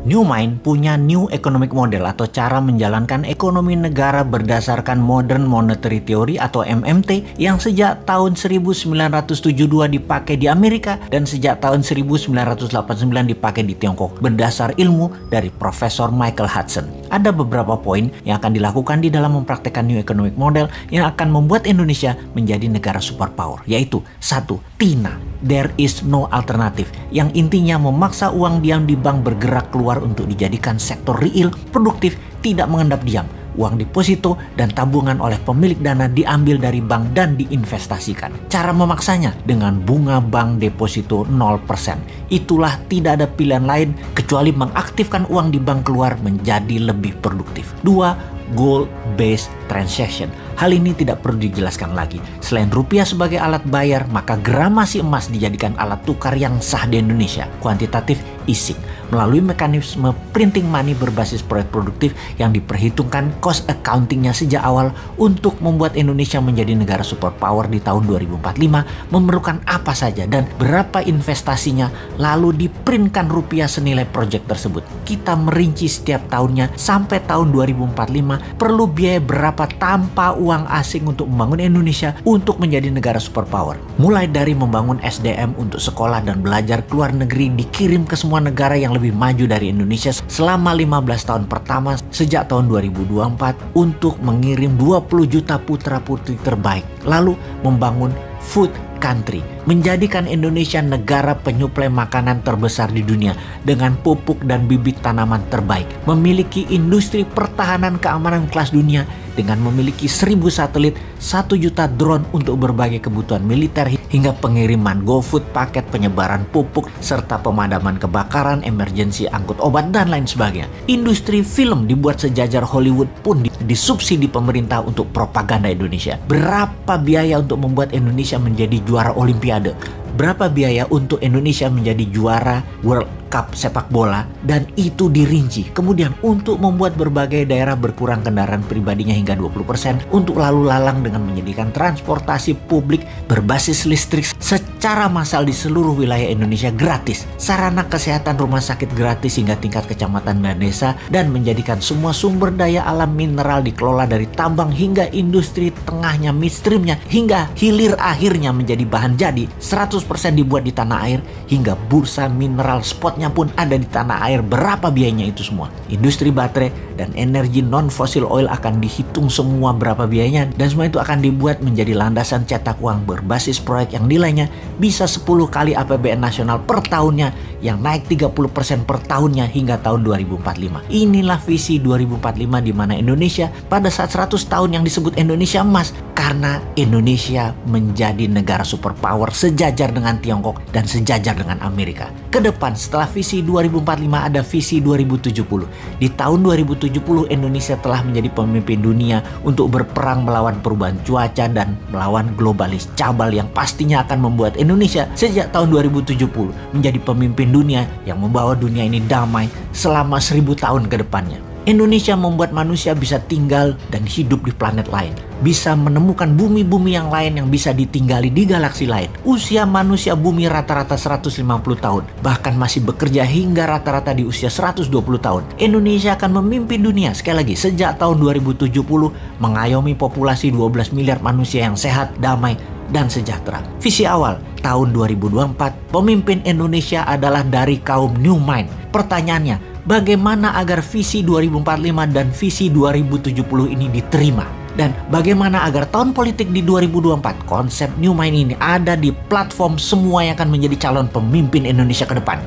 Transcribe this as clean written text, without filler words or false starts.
New Mind punya New Economic Model atau cara menjalankan ekonomi negara berdasarkan Modern Monetary Theory atau MMT yang sejak tahun 1972 dipakai di Amerika dan sejak tahun 1989 dipakai di Tiongkok berdasar ilmu dari Profesor Michael Hudson. Ada beberapa poin yang akan dilakukan di dalam mempraktekkan New Economic Model yang akan membuat Indonesia menjadi negara superpower, yaitu 1. TINA, There is no alternative, yang intinya memaksa uang diam di bank bergerak keluar untuk dijadikan sektor real, produktif, tidak mengendap diam. Uang deposito dan tabungan oleh pemilik dana diambil dari bank dan diinvestasikan. Cara memaksanya dengan bunga bank deposito 0%. Itulah tidak ada pilihan lain kecuali mengaktifkan uang di bank keluar menjadi lebih produktif. 2. Gold-based transaction. Hal ini tidak perlu dijelaskan lagi. Selain rupiah sebagai alat bayar, maka gramasi emas dijadikan alat tukar yang sah di Indonesia. Quantitative easing. Melalui mekanisme printing money berbasis proyek produktif yang diperhitungkan cost accountingnya sejak awal untuk membuat Indonesia menjadi negara superpower di tahun 2045 memerlukan apa saja dan berapa investasinya, lalu diprintkan rupiah senilai proyek tersebut. Kita merinci setiap tahunnya sampai tahun 2045 perlu biaya berapa tanpa uang asing untuk membangun Indonesia untuk menjadi negara superpower. Mulai dari membangun SDM untuk sekolah dan belajar ke luar negeri dikirim ke semua negara yang lebih maju dari Indonesia selama 15 tahun pertama sejak tahun 2024 untuk mengirim 20 juta putra-putri terbaik. Lalu membangun food country, menjadikan Indonesia negara penyuplai makanan terbesar di dunia dengan pupuk dan bibit tanaman terbaik, memiliki industri pertahanan keamanan kelas dunia dengan memiliki 1000 satelit, 1 juta drone untuk berbagai kebutuhan militer hingga pengiriman GoFood, paket penyebaran pupuk, serta pemadaman kebakaran, emergensi angkut obat, dan lain sebagainya. Industri film dibuat sejajar Hollywood pun disubsidi pemerintah untuk propaganda Indonesia. Berapa biaya untuk membuat Indonesia menjadi juara Olimpiade? Berapa biaya untuk Indonesia menjadi juara World Cup sepak bola, dan itu dirinci. Kemudian untuk membuat berbagai daerah berkurang kendaraan pribadinya hingga 20%, untuk lalu lalang dengan menyediakan transportasi publik berbasis listrik secara massal di seluruh wilayah Indonesia gratis, sarana kesehatan rumah sakit gratis hingga tingkat kecamatan dan desa, dan menjadikan semua sumber daya alam mineral dikelola dari tambang hingga industri tengahnya, midstreamnya, hingga hilir akhirnya menjadi bahan jadi 100% dibuat di tanah air, hingga bursa mineral spotnya pun ada di tanah air. Berapa biayanya itu semua? Industri baterai dan energi non-fossil oil akan dihitung semua berapa biayanya, dan semua itu akan dibuat menjadi landasan cetak uang berbasis proyek yang nilainya bisa 10 kali APBN nasional per tahunnya, yang naik 30% per tahunnya hingga tahun 2045. Inilah visi 2045 di mana Indonesia pada saat 100 tahun yang disebut Indonesia Emas, karena Indonesia menjadi negara superpower sejajar dengan Tiongkok dan sejajar dengan Amerika. Kedepan setelah visi 2045 ada visi 2070. Di tahun 2070 Indonesia telah menjadi pemimpin dunia untuk berperang melawan perubahan cuaca dan melawan globalis cabal yang pastinya akan membuat Indonesia sejak tahun 2070 menjadi pemimpin dunia yang membawa dunia ini damai selama 1000 tahun ke depannya. Indonesia membuat manusia bisa tinggal dan hidup di planet lain, bisa menemukan bumi-bumi yang lain yang bisa ditinggali di galaksi lain. Usia manusia bumi rata-rata 150 tahun, bahkan masih bekerja hingga rata-rata di usia 120 tahun. Indonesia akan memimpin dunia sekali lagi sejak tahun 2070, mengayomi populasi 12 miliar manusia yang sehat, damai, dan sejahtera. Visi awal tahun 2024, pemimpin Indonesia adalah dari kaum New Mind. Pertanyaannya, bagaimana agar visi 2045 dan visi 2070 ini diterima? Dan bagaimana agar tahun politik di 2024 konsep New Mind ini ada di platform semua yang akan menjadi calon pemimpin Indonesia ke depan?